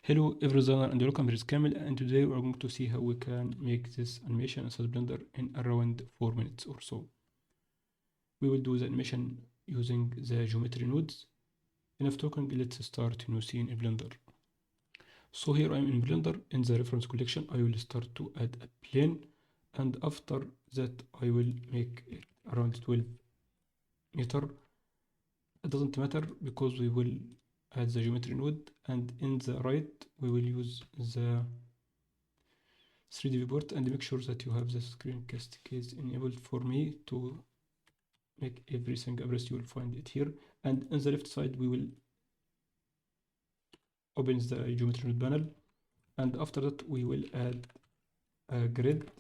Hello everyone and welcome, here is Kamil, and today we are going to see how we can make this animation inside Blender in around 4 minutes or so. We will do the animation using the geometry nodes. Enough talking, let's start new scene in Blender. So here I am in Blender. In the reference collection I will start to add a plane, and after that I will make it around 12 meter. It doesn't matter because we will add the geometry node, and in the right we will use the 3D viewport, and make sure that you have the screencast case enabled. For me to make everything addressed, you will find it here, and on the left side we will open the geometry node panel, and after that we will add a grid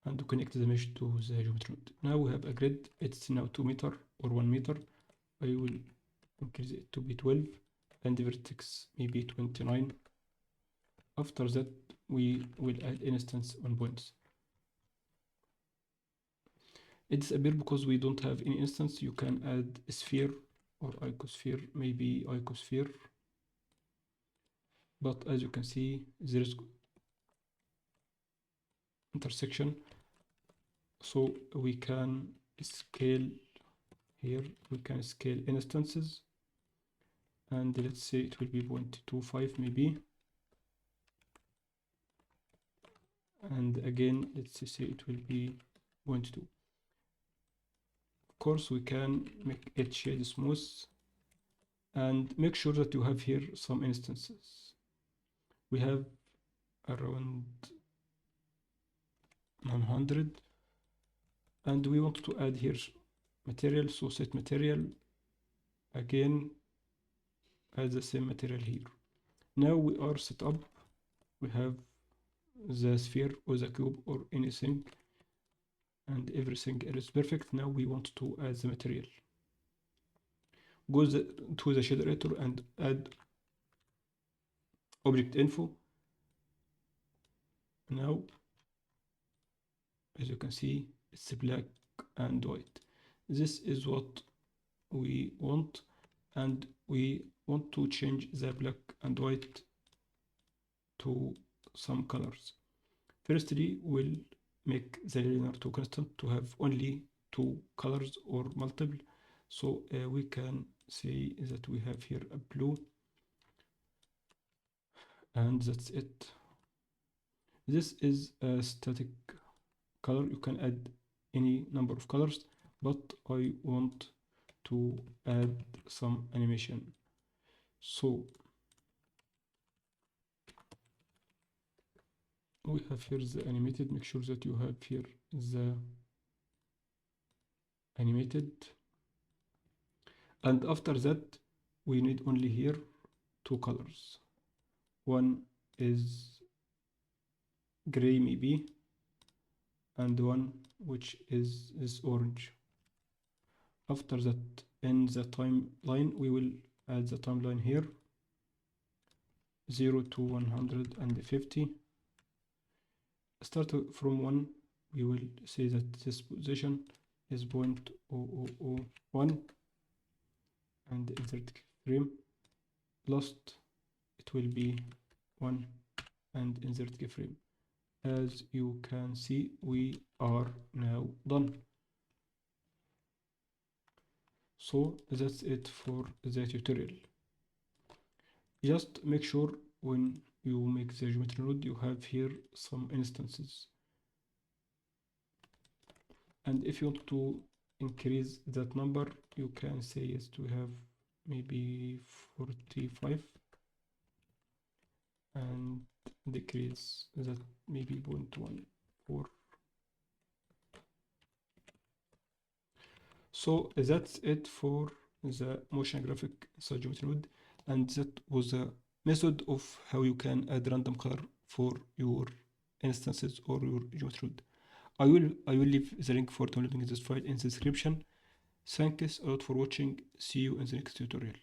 and connect the mesh to the geometry node. Now we have a grid. It's now 2 meter or 1 meter. I will increase it to be 12 and the vertex maybe 29. After that we will add instance on points. It disappears because we don't have any instance. You can add a sphere or icosphere, maybe icosphere, but as you can see there is intersection, so we can scale here. We can scale instances, and let's say it will be 0.25 maybe, and again let's say it will be 0.2. Of course we can make it shade smooth, and make sure that you have here some instances. We have around 100, and we want to add here material, so set material, again add the same material here. Now we are set up. We have the sphere or the cube or anything, and everything is perfect. Now we want to add the material. Go to the shader editor and add object info. Now as you can see it's black and white. This is what we want, and we want to change the black and white to some colors. Firstly, we'll make the linear to constant to have only 2 colors or multiple. So we can say that we have here a blue, and that's it. This is a static color. You can add any number of colors, but I want to add some animation. So we have here the animated. Make sure that you have here the animated, and after that we need only here 2 colors. One is gray maybe, and one which is orange. After that, in the timeline we will add the timeline here, 0 to 150. Start from 1, we will say that this position is 0.001, and insert keyframe. Last it will be 1 and insert keyframe. As you can see, we are now done. So that's it for the tutorial. Just make sure when you make the geometry node you have here some instances, and if you want to increase that number you can say yes to have maybe 45, and decrease that maybe 0.14. So that's it for the motion graphic inside geometry node, and that was a method of how you can add random color for your instances or your geometry node. I will leave the link for downloading this file in the description. Thanks a lot for watching. See you in the next tutorial.